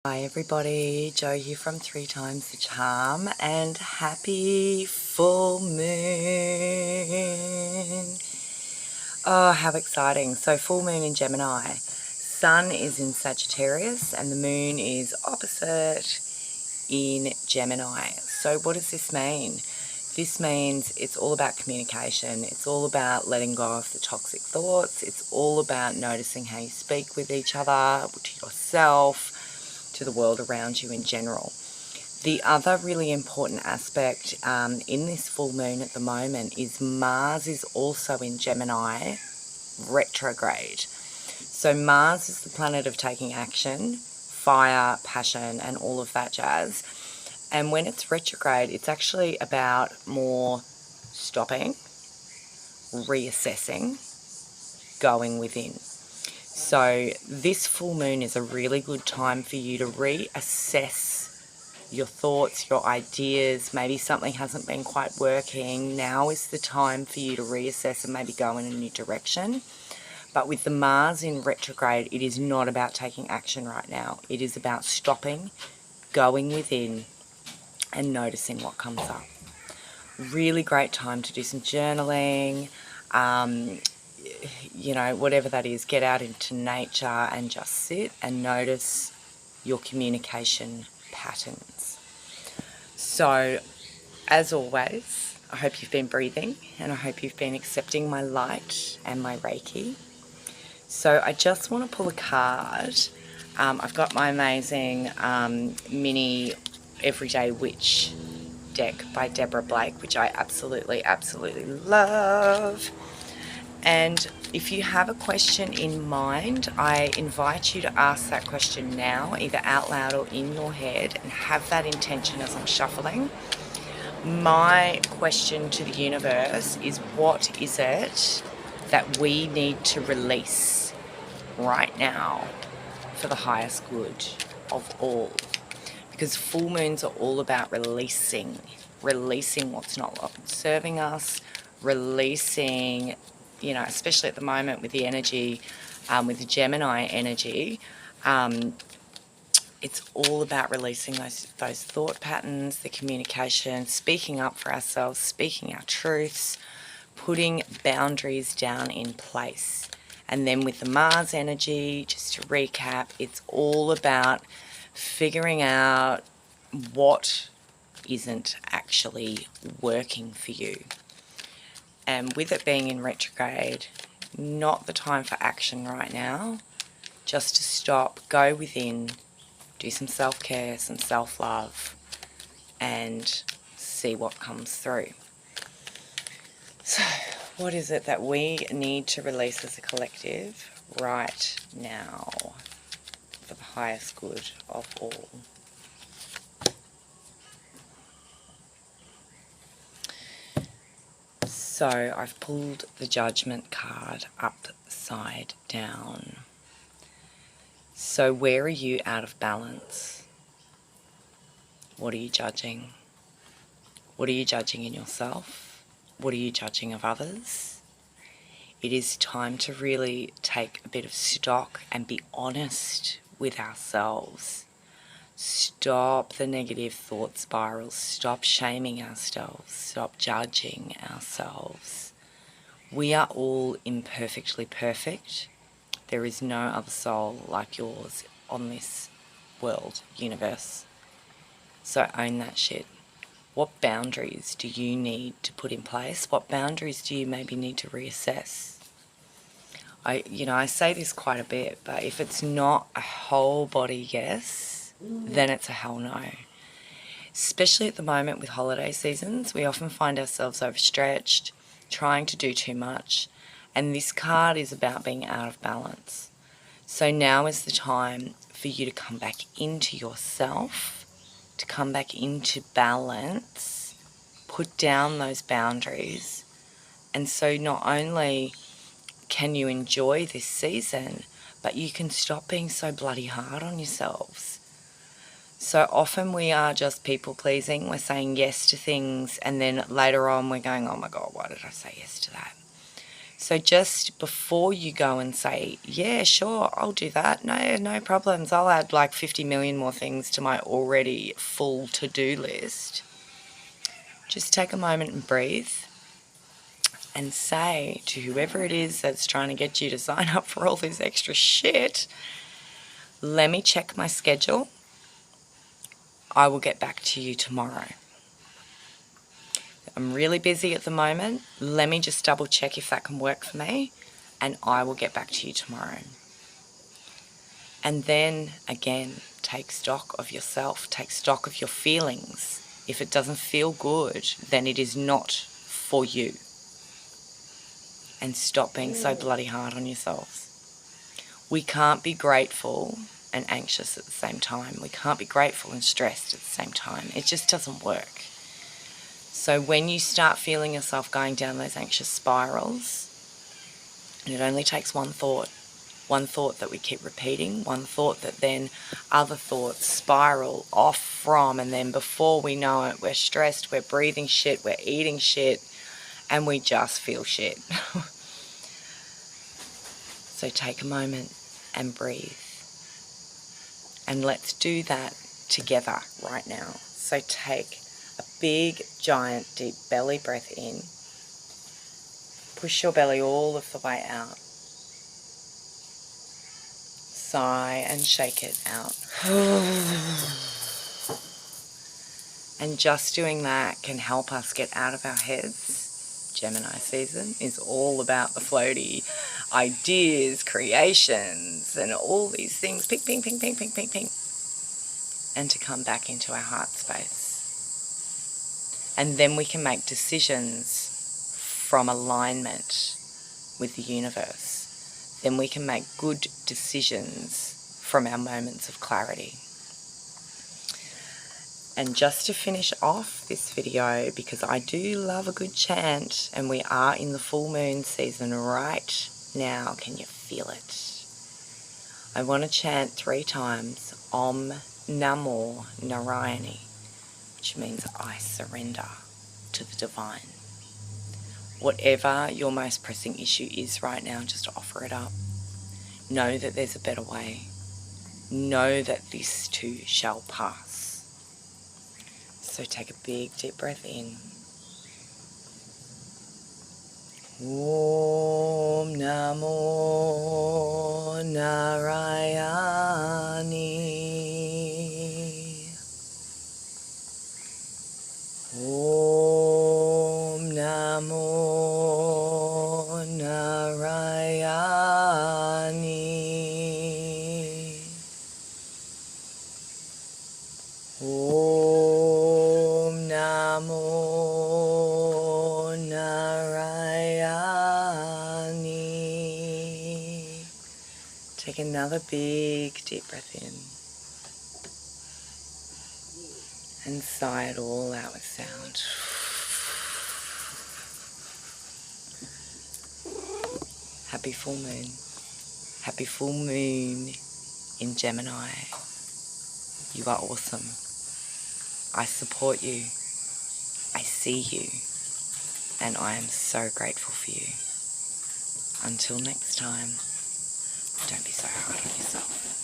Hi everybody, Jo here from 3 Times the Charm, and happy full moon. Oh, how exciting. So full moon in Gemini. Sun is in Sagittarius and the moon is opposite in Gemini. So what does this mean? This means it's all about communication. It's all about letting go of the toxic thoughts. It's all about noticing how you speak with each other, to yourself, to the world around you in general. The other really important aspect in this full moon at the moment is Mars is also in Gemini retrograde. So Mars is the planet of taking action, fire, passion, and all of that jazz. And when it's retrograde, it's actually about more stopping, reassessing, going within. So this full moon is a really good time for you to reassess your thoughts, your ideas. Maybe something hasn't been quite working. Now is the time for you to reassess and maybe go in a new direction. But with the Mars in retrograde, it is not about taking action right now. It is about stopping, going within, and noticing what comes up. Really great time to do some journaling, you know, whatever that is. Get out into nature and just sit and notice your communication patterns. So, as always, I hope you've been breathing and I hope you've been accepting my light and my Reiki. So I just want to pull a card. I've got my amazing mini Everyday Witch deck by Deborah Blake, which I absolutely love. And if you have a question in mind, I invite you to ask that question now, either out loud or in your head, and have that intention as I'm shuffling. My question to the universe is, what is it that we need to release right now for the highest good of all? Because full moons are all about releasing what's not serving us, releasing, you know, especially at the moment with the energy, with the Gemini energy, it's all about releasing those thought patterns, the communication, speaking up for ourselves, speaking our truths, putting boundaries down in place. And then with the Mars energy, just to recap, it's all about figuring out what isn't actually working for you. And with it being in retrograde, not the time for action right now. Just to stop, go within, do some self-care, some self-love, and see what comes through. So, what is it that we need to release as a collective right now for the highest good of all? So I've pulled the Judgment card upside down. So where are you out of balance? What are you judging? What are you judging in yourself? What are you judging of others? It is time to really take a bit of stock and be honest with ourselves. Stop the negative thought spirals. Stop shaming ourselves. Stop judging ourselves. We are all imperfectly perfect. There is no other soul like yours on this world, universe. So own that shit. What boundaries do you need to put in place? What boundaries do you maybe need to reassess? I say this quite a bit, but if it's not a whole body yes, then it's a hell no. Especially at the moment with holiday seasons, we often find ourselves overstretched, trying to do too much, and this card is about being out of balance. So now is the time for you to come back into yourself, to come back into balance, put down those boundaries, and so not only can you enjoy this season, but you can stop being so bloody hard on yourselves. So often we are just people pleasing. We're saying yes to things and then later on we're going, oh my God, why did I say yes to that? So just before you go and say, yeah, sure, I'll do that. No problems. I'll add like 50 million more things to my already full to-do list. Just take a moment and breathe and say to whoever it is that's trying to get you to sign up for all this extra shit, let me check my schedule. I will get back to you tomorrow. I'm really busy at the moment. Let me just double check if that can work for me, and I will get back to you tomorrow. And then again, take stock of yourself, take stock of your feelings. If it doesn't feel good, then it is not for you. And stop being so bloody hard on yourselves. We can't be grateful and anxious at the same time. We can't be grateful and stressed at the same time. It just doesn't work. So when you start feeling yourself going down those anxious spirals, it only takes one thought that we keep repeating, one thought that then other thoughts spiral off from, and then before we know it, we're stressed, we're breathing shit, we're eating shit, and we just feel shit. So take a moment and breathe. And let's do that together right now. So take a big, giant, deep belly breath in. Push your belly all of the way out. Sigh and shake it out. And just doing that can help us get out of our heads. Gemini season is all about the floaty ideas, creations, and all these things. Ping, ping, ping, ping, ping, ping, ping. And to come back into our heart space. And then we can make decisions from alignment with the universe. Then we can make good decisions from our moments of clarity. And just to finish off this video, because I do love a good chant, and we are in the full moon season right now, can you feel it? I want to chant 3 times Om Namo Narayani, which means I surrender to the divine. Whatever your most pressing issue is right now, just offer it up. Know that there's a better way. Know that this too shall pass. So take a big deep breath in. Om Namo Narayani. Om Namo Narayani. Om Namo Narayani. Take another big deep breath in. And sigh it all out with sound. Happy full moon. Happy full moon in Gemini. You are awesome. I support you. I see you. And I am so grateful for you. Until next time, don't be so hard on yourself.